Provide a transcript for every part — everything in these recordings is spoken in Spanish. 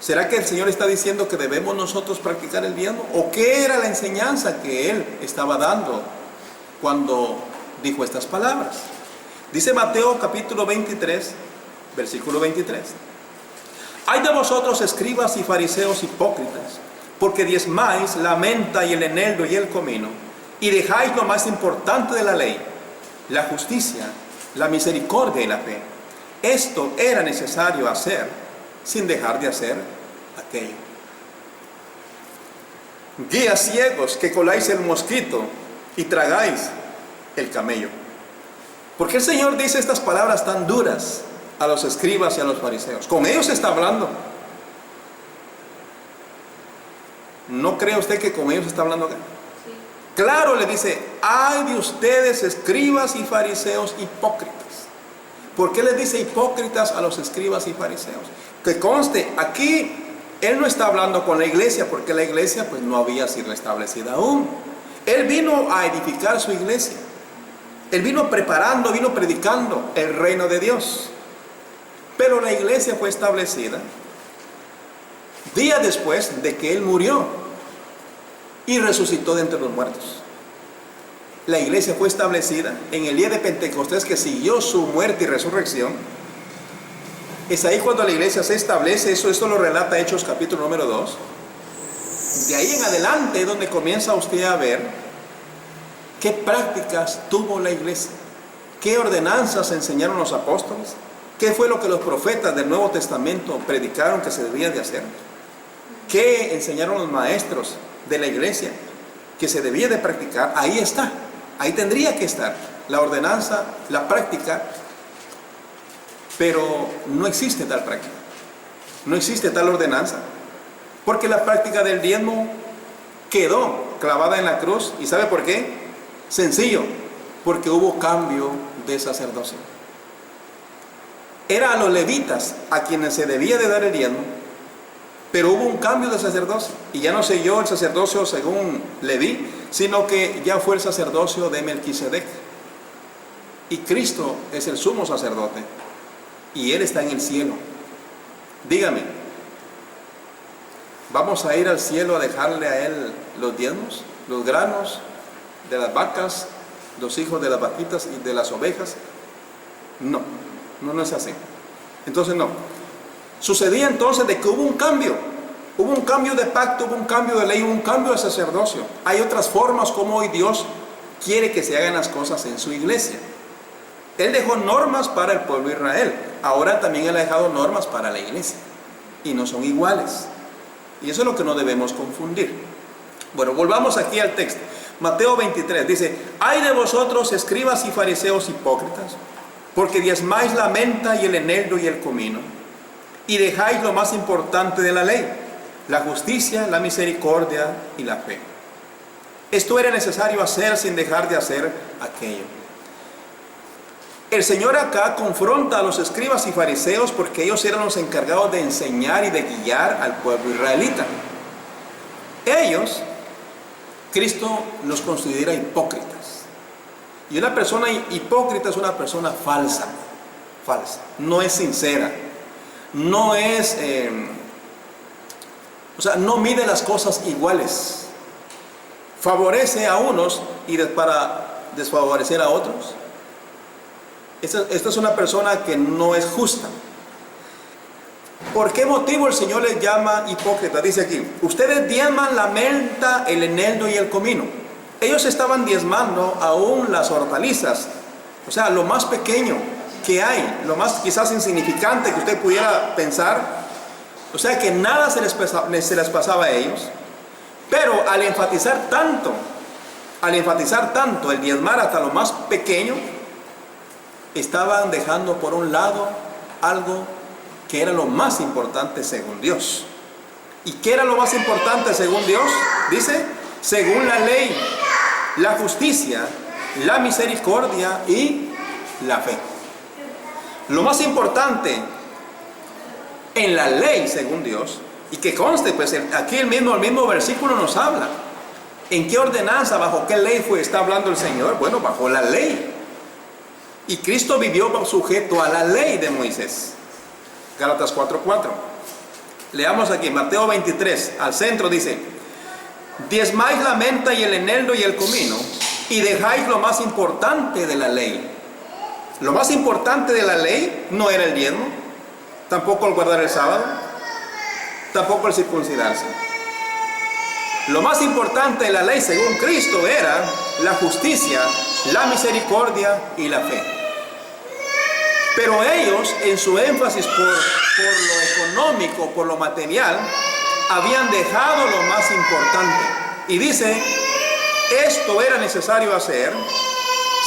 ¿Será que el Señor está diciendo que debemos nosotros practicar el diezmo? ¿O qué era la enseñanza que Él estaba dando cuando dijo estas palabras? Dice Mateo capítulo 23, versículo 23. Hay de vosotros, escribas y fariseos hipócritas, porque diezmáis la menta y el eneldo y el comino, y dejáis lo más importante de la ley, la justicia, la misericordia y la fe. Esto era necesario hacer, sin dejar de hacer aquello. Guías ciegos, que coláis el mosquito y tragáis el camello. ¿Por qué el Señor dice estas palabras tan duras a los escribas y a los fariseos? Con ellos está hablando. ¿No cree usted que con ellos está hablando acá? Sí. Claro, le dice, ay de ustedes, escribas y fariseos hipócritas. ¿Por qué les dice hipócritas a los escribas y fariseos? Que conste, aquí Él no está hablando con la iglesia, porque la iglesia pues no había sido establecida aún. Él vino a edificar su iglesia. Él vino preparando, vino predicando el reino de Dios. Pero la iglesia fue establecida días después de que Él murió y resucitó de entre los muertos. La iglesia fue establecida en el día de Pentecostés, que siguió su muerte y resurrección. Es ahí cuando la iglesia se establece. Eso lo relata Hechos capítulo número 2. De ahí en adelante es donde comienza usted a ver qué prácticas tuvo la iglesia, qué ordenanzas enseñaron los apóstoles, qué fue lo que los profetas del Nuevo Testamento predicaron que se debía de hacer, qué enseñaron los maestros de la iglesia que se debía de practicar. Ahí está, ahí tendría que estar la ordenanza, la práctica. Pero no existe tal práctica, no existe tal ordenanza, porque la práctica del diezmo quedó clavada en la cruz. ¿Y sabe por qué? Sencillo, porque hubo cambio de sacerdocio. Era a los levitas a quienes se debía de dar el diezmo, pero hubo un cambio de sacerdocio, y ya no siguió el sacerdocio según Leví, sino que ya fue el sacerdocio de Melquisedec. Y Cristo es el sumo sacerdote, y Él está en el cielo. Dígame, ¿vamos a ir al cielo a dejarle a Él los diezmos, los granos de las vacas, los hijos de las vaquitas y de las ovejas? No es así. Entonces no. Sucedía entonces de que hubo un cambio de pacto, hubo un cambio de ley, hubo un cambio de sacerdocio. Hay otras formas como hoy Dios quiere que se hagan las cosas en su iglesia. Él dejó normas para el pueblo de Israel. Ahora también Él ha dejado normas para la iglesia. Y no son iguales. Y eso es lo que no debemos confundir. Bueno, volvamos aquí al texto. Mateo 23 dice: ay de vosotros, escribas y fariseos hipócritas, porque diezmáis la menta y el eneldo y el comino, y dejáis lo más importante de la ley, la justicia, la misericordia y la fe. Esto era necesario hacer, sin dejar de hacer aquello. El Señor acá confronta a los escribas y fariseos porque ellos eran los encargados de enseñar y de guiar al pueblo israelita. Ellos, Cristo los considera hipócritas. Y una persona hipócrita es una persona falsa, no es sincera, no es, no mide las cosas iguales, favorece a unos y para desfavorecer a otros. Esta es una persona que no es justa. ¿Por qué motivo el Señor les llama hipócritas? Dice aquí: ustedes diezman la menta, el eneldo y el comino. Ellos estaban diezmando aún las hortalizas, o sea, lo más pequeño que hay, lo más quizás insignificante que usted pudiera pensar. O sea, que nada se les pasaba a ellos. Pero al enfatizar tanto el diezmar hasta lo más pequeño, estaban dejando por un lado algo que era lo más importante según Dios. ¿Y qué era lo más importante según Dios? Dice: según la ley, la justicia, la misericordia y la fe. Lo más importante en la ley según Dios, y que conste, pues aquí el mismo versículo nos habla. ¿En qué ordenanza, bajo qué ley está hablando el Señor? Bueno, bajo la ley. Y Cristo vivió sujeto a la ley de Moisés. Gálatas 4:4. Leamos aquí, Mateo 23, al centro dice: diezmáis la menta y el eneldo y el comino, y dejáis lo más importante de la ley. Lo más importante de la ley no era el diezmo, tampoco el guardar el sábado, tampoco el circuncidarse. Lo más importante de la ley, según Cristo, era la justicia, la misericordia y la fe. Pero ellos, en su énfasis por lo económico, por lo material, habían dejado lo más importante. Y dice, esto era necesario hacer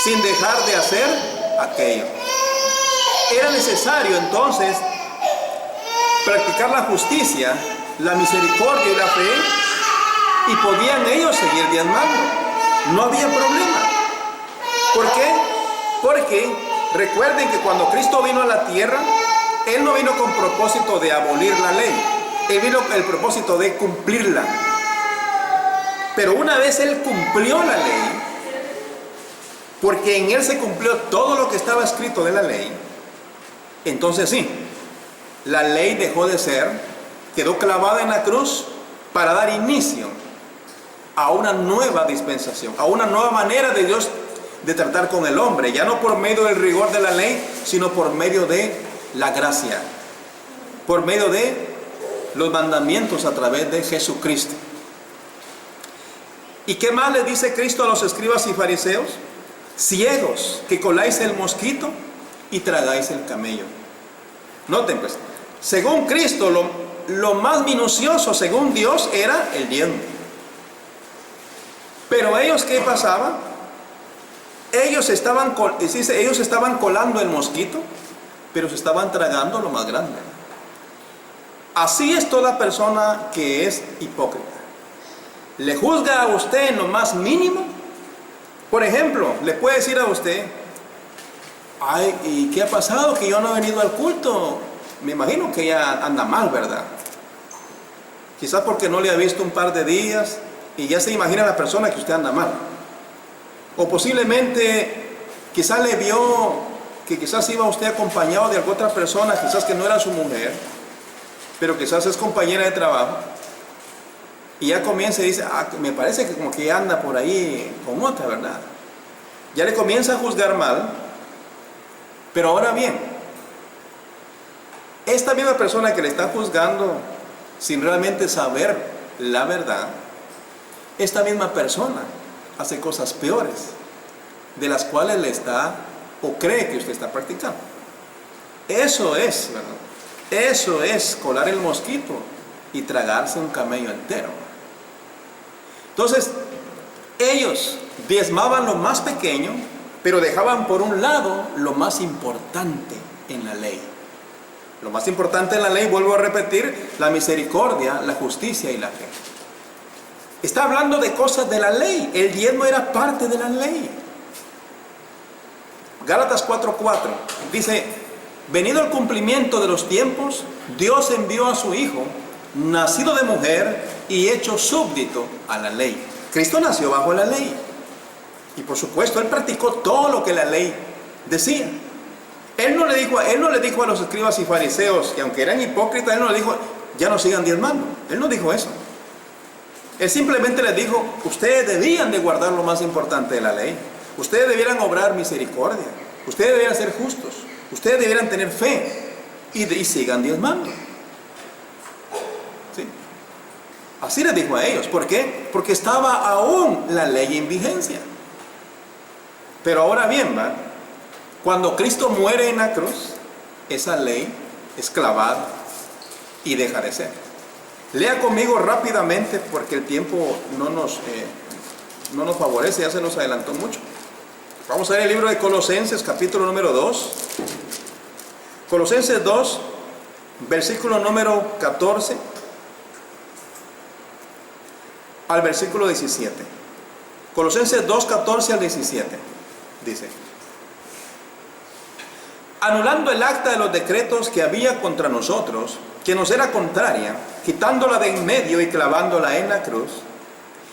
sin dejar de hacer aquello. Era necesario entonces practicar la justicia, la misericordia y la fe, y podían ellos seguir diezmando. No había problema. ¿Por qué? Porque recuerden que cuando Cristo vino a la tierra, Él no vino con propósito de abolir la ley. Él vino con el propósito de cumplirla. Pero una vez Él cumplió la ley, porque en Él se cumplió todo lo que estaba escrito de la ley, entonces sí, la ley dejó de ser, quedó clavada en la cruz para dar inicio a una nueva dispensación, a una nueva manera de Dios de tratar con el hombre, ya no por medio del rigor de la ley, sino por medio de la gracia, por medio de los mandamientos a través de Jesucristo. ¿Y qué más le dice Cristo a los escribas y fariseos? Ciegos, que coláis el mosquito y tragáis el camello. Noten pues, según Cristo, lo más minucioso, según Dios, era el diezmo. Pero ellos, ¿qué pasaba? Ellos estaban colando el mosquito, pero se estaban tragando lo más grande. Así es toda persona que es hipócrita. Le juzga a usted en lo más mínimo. Por ejemplo, le puede decir a usted: ay, ¿y qué ha pasado? Que yo no he venido al culto. Me imagino que ella anda mal, ¿verdad? Quizás porque no le ha visto un par de días y ya se imagina la persona que usted anda mal. O posiblemente quizás le vio que quizás iba usted acompañado de alguna otra persona, quizás que no era su mujer, pero quizás es compañera de trabajo, y ya comienza y dice: me parece que como que anda por ahí con otra, ¿verdad? Ya le comienza a juzgar mal. Pero ahora bien, esta misma persona que le está juzgando sin realmente saber la verdad, esta misma persona hace cosas peores de las cuales le está o cree que usted está practicando. Eso es, ¿verdad? Eso es colar el mosquito y tragarse un camello entero. Entonces, ellos diezmaban lo más pequeño, pero dejaban por un lado lo más importante en la ley. Lo más importante en la ley, vuelvo a repetir, la misericordia, la justicia y la fe. Está hablando de cosas de la ley. El diezmo era parte de la ley. Gálatas 4:4 dice: venido el cumplimiento de los tiempos, Dios envió a su Hijo, nacido de mujer y hecho súbdito a la ley. Cristo nació bajo la ley. Y por supuesto, Él practicó todo lo que la ley decía. Él no le dijo a los escribas y fariseos, que aunque eran hipócritas, Él no le dijo: ya no sigan diezmando. Él no dijo eso. Él simplemente les dijo: ustedes debían de guardar lo más importante de la ley. Ustedes debieran obrar misericordia. Ustedes debieran ser justos. Ustedes debieran tener fe. Y sigan diezmando. ¿Sí? Así les dijo a ellos. ¿Por qué? Porque estaba aún la ley en vigencia. Pero ahora bien, ¿va? Cuando Cristo muere en la cruz, esa ley es clavada y deja de ser. Lea conmigo rápidamente porque el tiempo no nos favorece, ya se nos adelantó mucho. Vamos a ver el libro de Colosenses, capítulo número 2. Colosenses 2, versículo número 14 al versículo 17. Colosenses 2, 14 al 17. Dice: anulando el acta de los decretos que había contra nosotros, que nos era contraria, quitándola de en medio y clavándola en la cruz,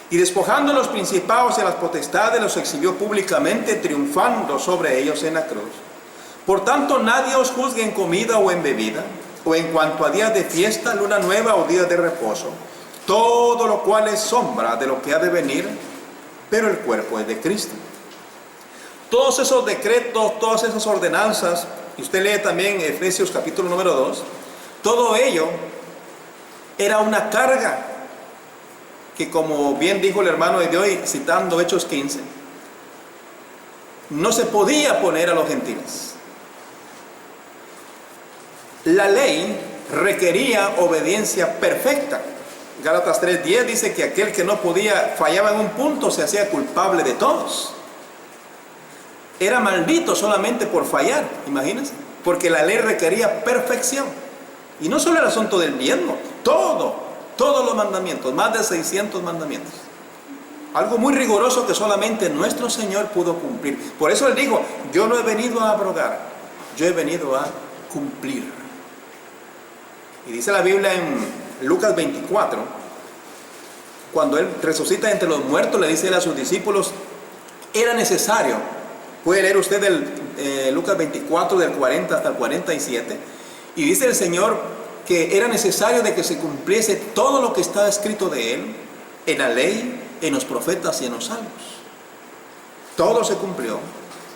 y despojando a los principados y a las potestades, los exhibió públicamente, triunfando sobre ellos en la cruz. Por tanto, nadie os juzgue en comida o en bebida, o en cuanto a días de fiesta, luna nueva o días de reposo, todo lo cual es sombra de lo que ha de venir, pero el cuerpo es de Cristo. Todos esos decretos, todas esas ordenanzas, y usted lee también Efesios capítulo número 2, todo ello era una carga que, como bien dijo el hermano de hoy, citando Hechos 15, no se podía poner a los gentiles. La ley requería obediencia perfecta. Gálatas 3:10 dice que aquel que no podía, fallaba en un punto, se hacía culpable de todos. Era maldito solamente por fallar, imagínense, porque la ley requería perfección. Y no solo el asunto del diezmo, todos los mandamientos, más de 600 mandamientos. Algo muy riguroso que solamente nuestro Señor pudo cumplir. Por eso Él dijo, yo no he venido a abrogar, yo he venido a cumplir. Y dice la Biblia en Lucas 24, cuando Él resucita entre los muertos, le dice Él a sus discípulos, era necesario. Puede leer usted Lucas 24 del 40 hasta el 47. Y dice el Señor que era necesario de que se cumpliese todo lo que estaba escrito de Él, en la ley, en los profetas y en los salmos. Todo se cumplió.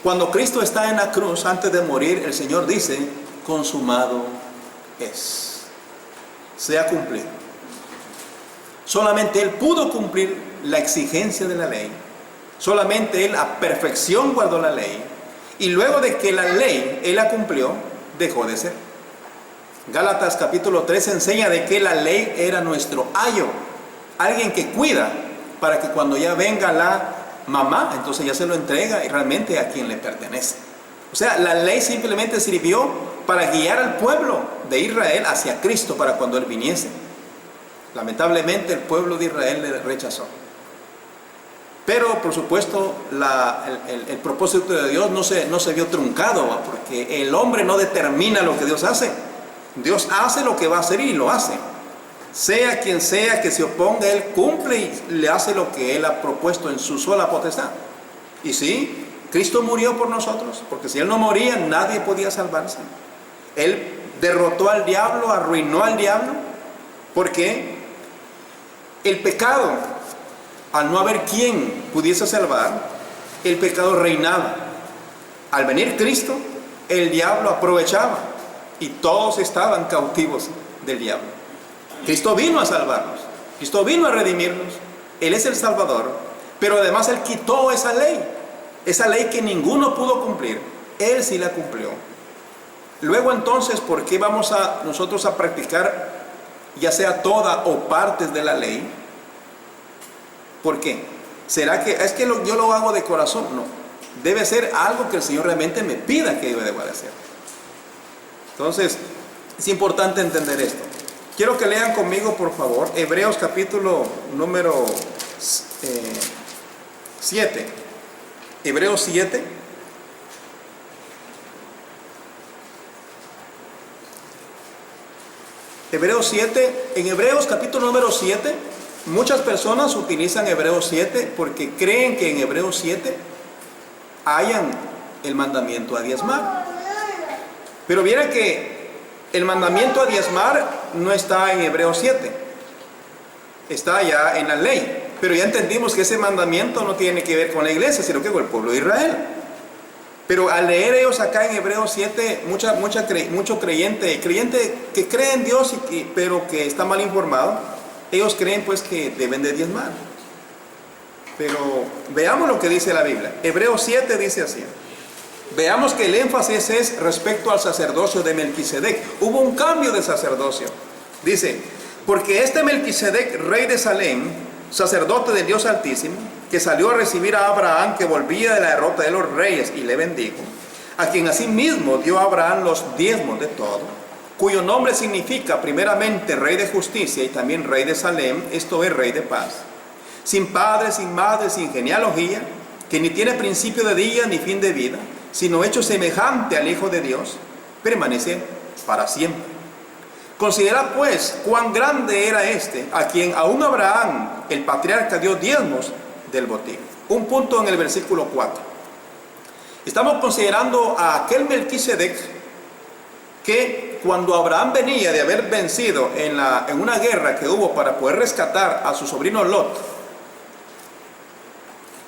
Cuando Cristo está en la cruz, antes de morir, el Señor dice, consumado es. Se ha cumplido. Solamente Él pudo cumplir la exigencia de la ley. Solamente Él a perfección guardó la ley. Y luego de que la ley Él la cumplió, dejó de ser. Gálatas capítulo 3 enseña de que la ley era nuestro ayo. Alguien que cuida para que cuando ya venga la mamá, entonces ya se lo entrega y realmente a quien le pertenece. O sea, la ley simplemente sirvió para guiar al pueblo de Israel hacia Cristo para cuando Él viniese. Lamentablemente el pueblo de Israel le rechazó. Pero por supuesto el propósito de Dios no se vio truncado, porque el hombre no determina lo que Dios hace. Dios hace lo que va a hacer y lo hace. Sea quien sea que se oponga, Él cumple y le hace lo que Él ha propuesto en su sola potestad. Y sí, Cristo murió por nosotros, porque si Él no moría, nadie podía salvarse. Él derrotó al diablo, arruinó al diablo, porque el pecado, al no haber quien pudiese salvar, el pecado reinaba. Al venir Cristo, el diablo aprovechaba y todos estaban cautivos del diablo. Cristo vino a salvarnos, Cristo vino a redimirnos, Él es el Salvador, pero además Él quitó esa ley que ninguno pudo cumplir, Él sí la cumplió. Luego entonces, ¿por qué vamos nosotros a practicar ya sea toda o partes de la ley? ¿Por qué? ¿Será que es que yo lo hago de corazón? No, debe ser algo que el Señor realmente me pida que yo deba de hacer. Entonces, es importante entender esto. Quiero que lean conmigo, por favor, Hebreos capítulo número 7. Hebreos 7. Hebreos 7. En Hebreos capítulo número 7, muchas personas utilizan Hebreos 7 porque creen que en Hebreos 7 hayan el mandamiento a diezmar. Pero viera que el mandamiento a diezmar no está en Hebreos 7, está ya en la ley. Pero ya entendimos que ese mandamiento no tiene que ver con la iglesia, sino que con el pueblo de Israel. Pero al leer ellos acá en Hebreos 7, mucho creyente que cree en Dios, pero que está mal informado, ellos creen pues que deben de diezmar. Pero veamos lo que dice la Biblia. Hebreos 7 dice así. Veamos que el énfasis es respecto al sacerdocio de Melquisedec. Hubo un cambio de sacerdocio. Dice, porque este Melquisedec, rey de Salem, sacerdote del Dios Altísimo, que salió a recibir a Abraham, que volvía de la derrota de los reyes, y le bendijo, a quien asimismo dio a Abraham los diezmos de todo, cuyo nombre significa primeramente rey de justicia y también rey de Salem, esto es rey de paz, sin padre, sin madre, sin genealogía, que ni tiene principio de día ni fin de vida, sino hecho semejante al Hijo de Dios, permanece para siempre. Considera pues cuán grande era este, a quien aún Abraham, el patriarca, dio diezmos del botín. Un punto en el versículo 4. Estamos considerando a aquel Melquisedec que que cuando Abraham venía de haber vencido en una guerra que hubo para poder rescatar a su sobrino Lot,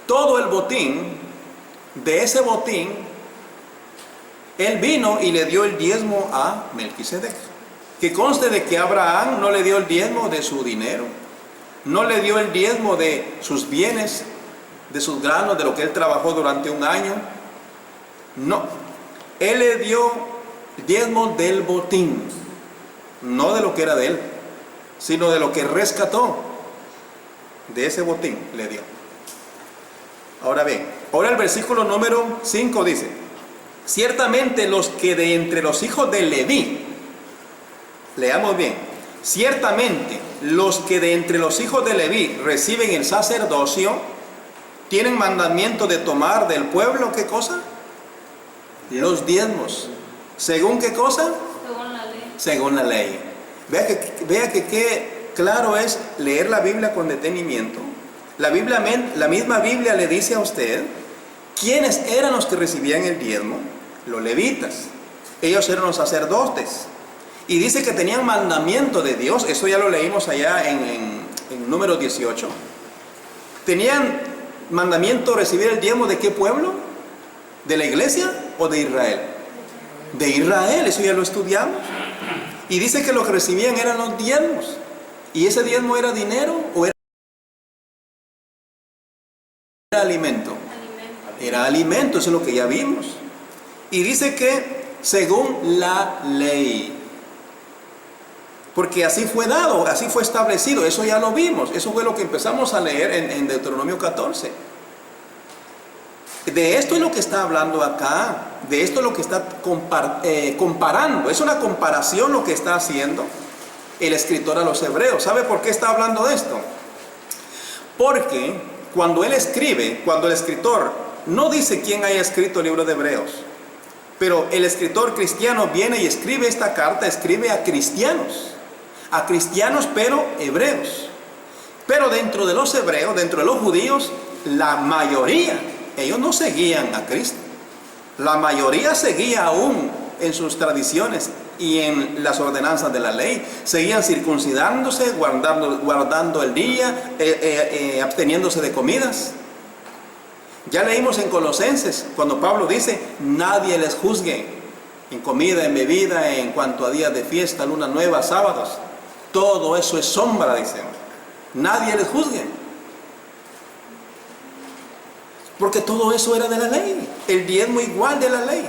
todo el botín, de ese botín, él vino y le dio el diezmo a Melquisedec. Que conste de que Abraham no le dio el diezmo de su dinero, no le dio el diezmo de sus bienes, de sus granos, de lo que él trabajó durante un año. No, él le dio el diezmo del botín, no de lo que era de él, sino de lo que rescató. De ese botín le dio. Ahora bien, ahora el versículo número 5 dice: ciertamente los que de entre los hijos de Leví, leamos bien, ciertamente los que de entre los hijos de Leví reciben el sacerdocio, tienen mandamiento de tomar del pueblo, ¿qué cosa? Los diezmos. ¿Según qué cosa? Según la ley. Según la ley. Vea que qué claro es leer la Biblia con detenimiento. La misma Biblia le dice a usted quiénes eran los que recibían el diezmo. Los levitas. Ellos eran los sacerdotes. Y dice que tenían mandamiento de Dios. Eso ya lo leímos allá en Números 18. Tenían mandamiento de recibir el diezmo ¿de qué pueblo? ¿De la iglesia o de Israel? De Israel, eso ya lo estudiamos. Y dice que lo que recibían eran los diezmos. ¿Y ese diezmo era dinero o era alimento? Era alimento, eso es lo que ya vimos. Y dice que según la ley, porque así fue dado, así fue establecido, eso ya lo vimos, eso fue lo que empezamos a leer en Deuteronomio 14. De esto es lo que está hablando acá, de esto es lo que está comparando, es una comparación lo que está haciendo el escritor a los hebreos. ¿Sabe por qué está hablando de esto? Porque cuando él escribe, cuando el escritor no dice quién haya escrito el libro de Hebreos, pero el escritor cristiano viene y escribe esta carta, escribe a cristianos pero hebreos. Pero dentro de los hebreos, dentro de los judíos, la mayoría, ellos no seguían a Cristo. La mayoría seguía aún en sus tradiciones y en las ordenanzas de la ley. Seguían circuncidándose, guardando el día, absteniéndose de comidas. Ya leímos en Colosenses, cuando Pablo dice, nadie les juzgue en comida, en bebida, en cuanto a días de fiesta, luna nueva, sábados. Todo eso es sombra, dice. Nadie les juzgue. Porque todo eso era de la ley. El diezmo igual de la ley.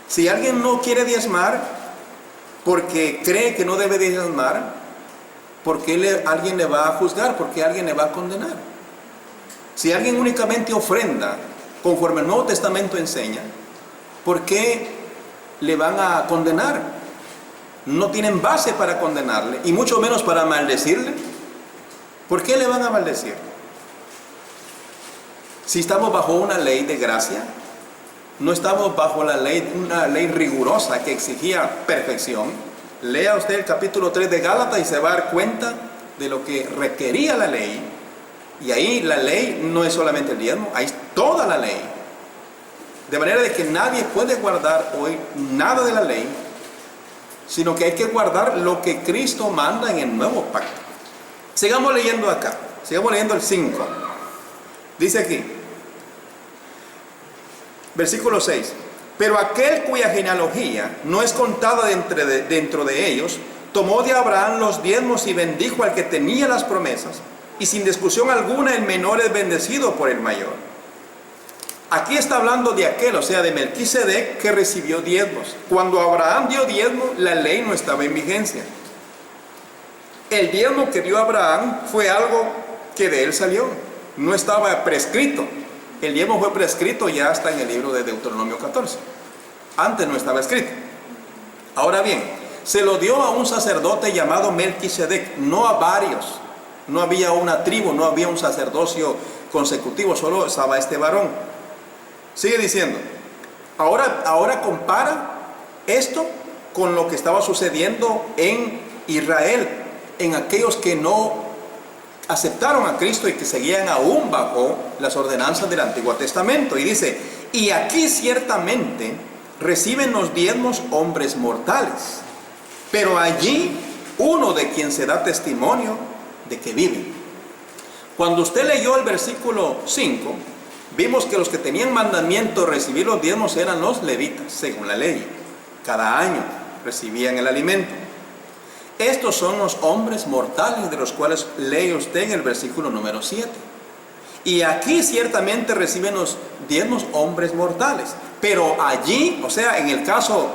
Si alguien no quiere diezmar, porque cree que no debe diezmar, ¿por qué alguien le va a juzgar? ¿Por qué alguien le va a condenar? Si alguien únicamente ofrenda, conforme el Nuevo Testamento enseña, ¿por qué le van a condenar? No tienen base para condenarle, y mucho menos para maldecirle. ¿Por qué le van a maldecir? Si estamos bajo una ley de gracia, no estamos bajo una ley rigurosa que exigía perfección. Lea usted el capítulo 3 de Gálatas y se va a dar cuenta de lo que requería la ley. Y ahí la ley no es solamente el diezmo, ahí es toda la ley. De manera de que nadie puede guardar hoy nada de la ley, sino que hay que guardar lo que Cristo manda en el nuevo pacto. Sigamos leyendo acá, sigamos leyendo el 5. Dice aquí, versículo 6. Pero aquel cuya genealogía no es contada dentro de ellos, tomó de Abraham los diezmos y bendijo al que tenía las promesas, y sin discusión alguna el menor es bendecido por el mayor. Aquí está hablando de aquel, o sea, de Melquisedec, que recibió diezmos. Cuando Abraham dio diezmo, la ley no estaba en vigencia. El diezmo que dio Abraham fue algo que de él salió, no estaba prescrito. El diezmo fue prescrito ya hasta en el libro de Deuteronomio 14. Antes no estaba escrito. Ahora bien, se lo dio a un sacerdote llamado Melquisedec, no a varios. No había una tribu, no había un sacerdocio consecutivo, solo estaba este varón. Sigue diciendo, ahora compara esto con lo que estaba sucediendo en Israel, en aquellos que no aceptaron a Cristo y que seguían aún bajo las ordenanzas del Antiguo Testamento. Y dice, y aquí ciertamente reciben los diezmos hombres mortales, pero allí uno de quien se da testimonio de que viven. Cuando usted leyó el versículo 5, vimos que los que tenían mandamiento de recibir los diezmos eran los levitas, según la ley. Cada año recibían el alimento. Estos son los hombres mortales de los cuales lee usted en el versículo número 7. Y aquí ciertamente reciben los diezmos hombres mortales. Pero allí, o sea, en el caso,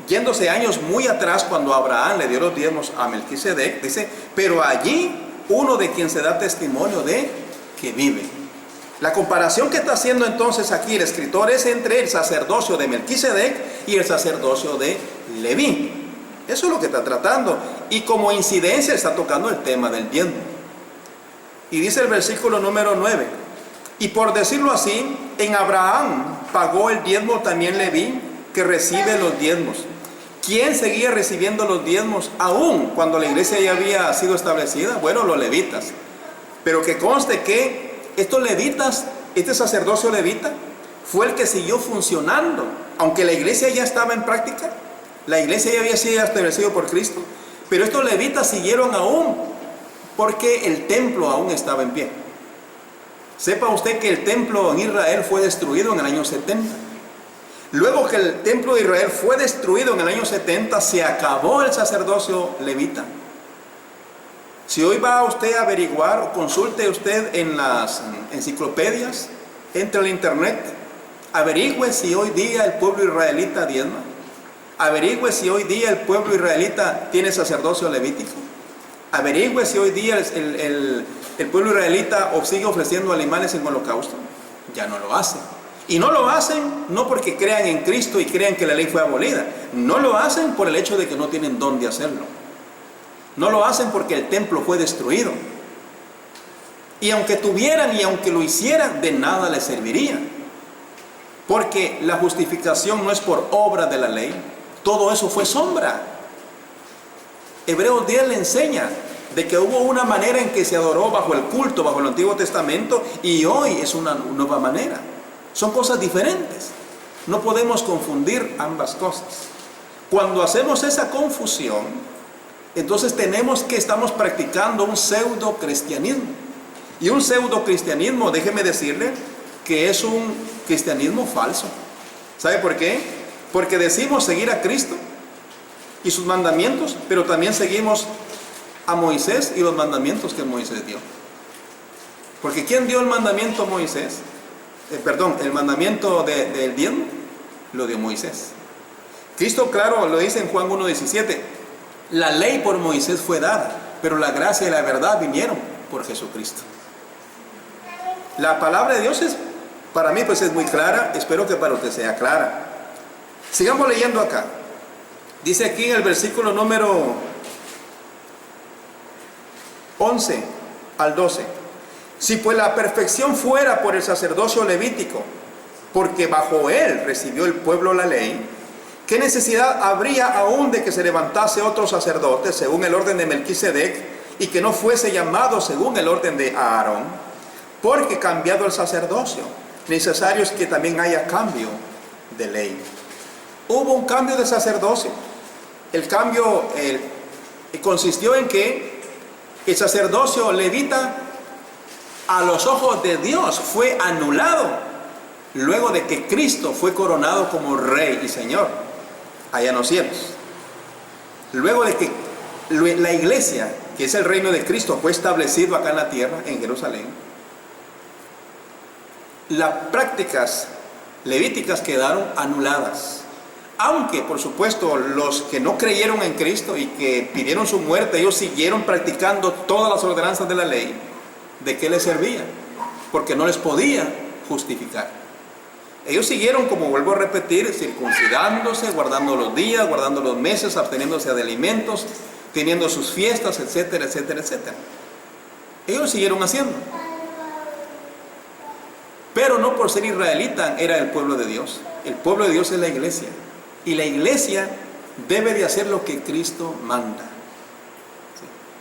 yéndose años muy atrás, cuando Abraham le dio los diezmos a Melquisedec, dice, pero allí uno de quien se da testimonio de que vive. La comparación que está haciendo entonces aquí el escritor es entre el sacerdocio de Melquisedec y el sacerdocio de Leví. Eso es lo que está tratando. Y como incidencia está tocando el tema del diezmo. Y dice el versículo número 9. Y por decirlo así, en Abraham pagó el diezmo también Leví, que recibe los diezmos. ¿Quién seguía recibiendo los diezmos aún cuando la iglesia ya había sido establecida? Bueno, los levitas. Pero que conste que estos levitas, este sacerdocio levita, fue el que siguió funcionando, aunque la iglesia ya estaba en práctica. La iglesia ya había sido establecida por Cristo, pero estos levitas siguieron aún, porque el templo aún estaba en pie. Sepa usted que el templo en Israel fue destruido en el año 70. Luego que el templo de Israel fue destruido en el año 70, se acabó el sacerdocio levita. Si hoy va usted a averiguar o consulte usted en las enciclopedias, entre el internet, averigüe si hoy día el pueblo israelita diezma. Averigüe si hoy día el pueblo israelita tiene sacerdocio levítico. Averigüe si hoy día el pueblo israelita sigue ofreciendo animales en holocausto. Ya no lo hacen. Y no lo hacen no porque crean en Cristo y crean que la ley fue abolida. No lo hacen por el hecho de que no tienen dónde hacerlo. No lo hacen porque el templo fue destruido. Y aunque tuvieran y aunque lo hicieran, de nada les serviría. Porque la justificación no es por obra de la ley. Todo eso fue sombra. Hebreos 10 le enseña de que hubo una manera en que se adoró bajo el culto, bajo el Antiguo Testamento, y hoy es una nueva manera. Son cosas diferentes. No podemos confundir ambas cosas. Cuando hacemos esa confusión, entonces estamos practicando un pseudo cristianismo. Y un pseudo cristianismo, déjeme decirle, que es un cristianismo falso. ¿Sabe por qué? Porque decimos seguir a Cristo y sus mandamientos, pero también seguimos a Moisés y los mandamientos que Moisés dio. Porque ¿quién dio el mandamiento a Moisés? El mandamiento del diezmo lo dio Moisés. Cristo, claro, lo dice en Juan 1:17. La ley por Moisés fue dada, pero la gracia y la verdad vinieron por Jesucristo. La palabra de Dios para mí es muy clara. Espero que para usted sea clara. Sigamos leyendo acá. Dice aquí en el versículo número 11 al 12. Si pues la perfección fuera por el sacerdocio levítico, porque bajo él recibió el pueblo la ley, ¿qué necesidad habría aún de que se levantase otro sacerdote según el orden de Melquisedec y que no fuese llamado según el orden de Aarón? Porque cambiado el sacerdocio, necesario es que también haya cambio de ley. Hubo un cambio de sacerdocio. El cambio consistió en que el sacerdocio levita a los ojos de Dios fue anulado luego de que Cristo fue coronado como Rey y Señor allá en los cielos. Luego de que la iglesia, que es el reino de Cristo, fue establecido acá en la tierra, en Jerusalén, las prácticas levíticas quedaron anuladas. Aunque, por supuesto, los que no creyeron en Cristo y que pidieron su muerte, ellos siguieron practicando todas las ordenanzas de la ley. ¿De qué les servía? Porque no les podía justificar. Ellos siguieron, como vuelvo a repetir, circuncidándose, guardando los días, guardando los meses, absteniéndose de alimentos, teniendo sus fiestas, etcétera, etcétera, etcétera. Ellos siguieron haciendo. Pero no por ser israelita era el pueblo de Dios. El pueblo de Dios es la iglesia. Y la iglesia debe de hacer lo que Cristo manda.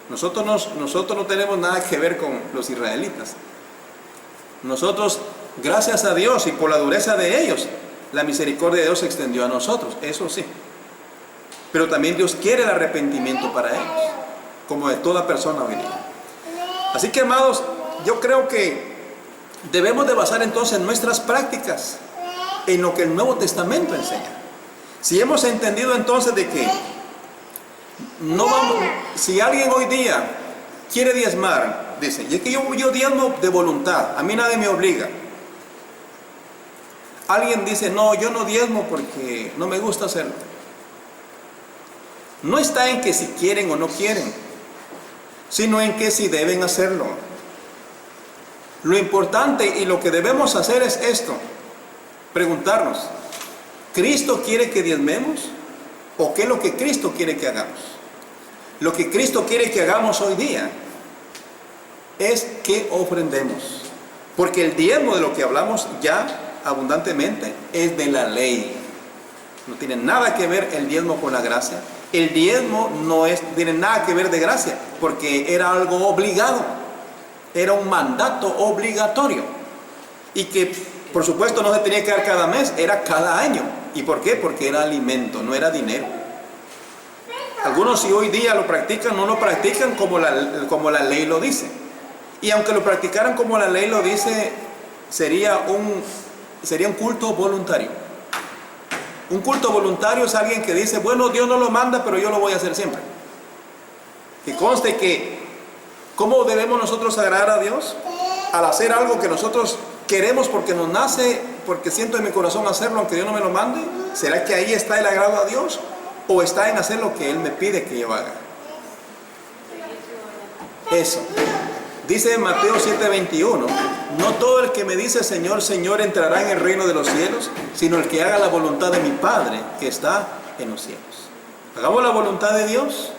Nosotros no tenemos nada que ver con los israelitas. Nosotros, gracias a Dios y por la dureza de ellos, la misericordia de Dios se extendió a nosotros, eso sí. Pero también Dios quiere el arrepentimiento para ellos, como de toda persona hoy día. Así que, amados, yo creo que debemos de basar entonces nuestras prácticas en lo que el Nuevo Testamento enseña. Si hemos entendido entonces de que no vamos, si alguien hoy día quiere diezmar, dice, y es que yo diezmo de voluntad, a mí nadie me obliga. Alguien dice, no, yo no diezmo porque no me gusta hacerlo. No está en que si quieren o no quieren, sino en que si deben hacerlo. Lo importante y lo que debemos hacer es esto, preguntarnos, ¿Cristo quiere que diezmemos? ¿O qué es lo que Cristo quiere que hagamos? Lo que Cristo quiere que hagamos hoy día es que ofrendemos. Porque el diezmo de lo que hablamos ya abundantemente es de la ley. No tiene nada que ver el diezmo con la gracia. El diezmo no tiene nada que ver de gracia, porque era algo obligado. Era un mandato obligatorio. Y que, por supuesto, no se tenía que dar cada mes, era cada año. ¿Y por qué? Porque era alimento, no era dinero. Algunos, si hoy día lo practican, no lo practican como la ley lo dice. Y aunque lo practicaran como la ley lo dice, sería un culto voluntario. Un culto voluntario es alguien que dice, bueno, Dios no lo manda, pero yo lo voy a hacer siempre. Que conste que, ¿cómo debemos nosotros agradar a Dios? Al hacer algo que nosotros queremos porque nos nace, porque siento en mi corazón hacerlo, aunque Dios no me lo mande. ¿Será que ahí está el agrado a Dios? ¿O está en hacer lo que Él me pide que yo haga? Eso. Dice en Mateo 7:21, no todo el que me dice Señor, Señor entrará en el reino de los cielos, sino el que haga la voluntad de mi Padre que está en los cielos. Hagamos la voluntad de Dios.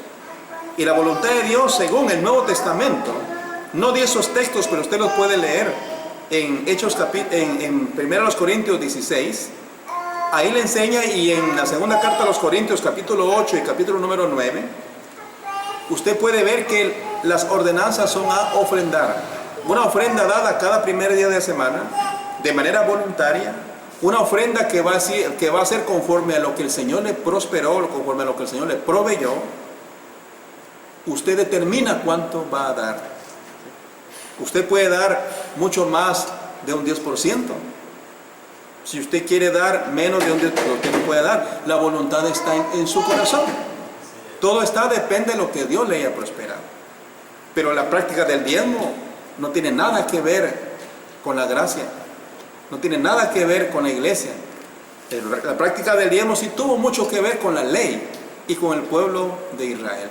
Y la voluntad de Dios, según el Nuevo Testamento, no di esos textos, pero usted los puede leer en Hechos, en 1 Corintios 16. Ahí le enseña, y en la segunda carta a los Corintios, capítulo 8 y capítulo número 9, usted puede ver que las ordenanzas son a ofrendar. Una ofrenda dada cada primer día de la semana, de manera voluntaria. Una ofrenda que va a ser conforme a lo que el Señor le prosperó, conforme a lo que el Señor le proveyó. Usted determina cuánto va a dar. Usted puede dar mucho más de un 10%. Si usted quiere dar menos de un 10%, usted no puede dar. La voluntad está en su corazón. Todo depende de lo que Dios le haya prosperado. Pero la práctica del diezmo no tiene nada que ver con la gracia. No tiene nada que ver con la iglesia. La práctica del diezmo sí tuvo mucho que ver con la ley y con el pueblo de Israel.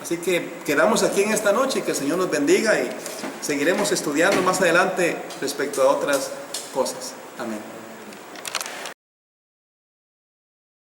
Así que quedamos aquí en esta noche, que el Señor nos bendiga y seguiremos estudiando más adelante respecto a otras cosas. Amén.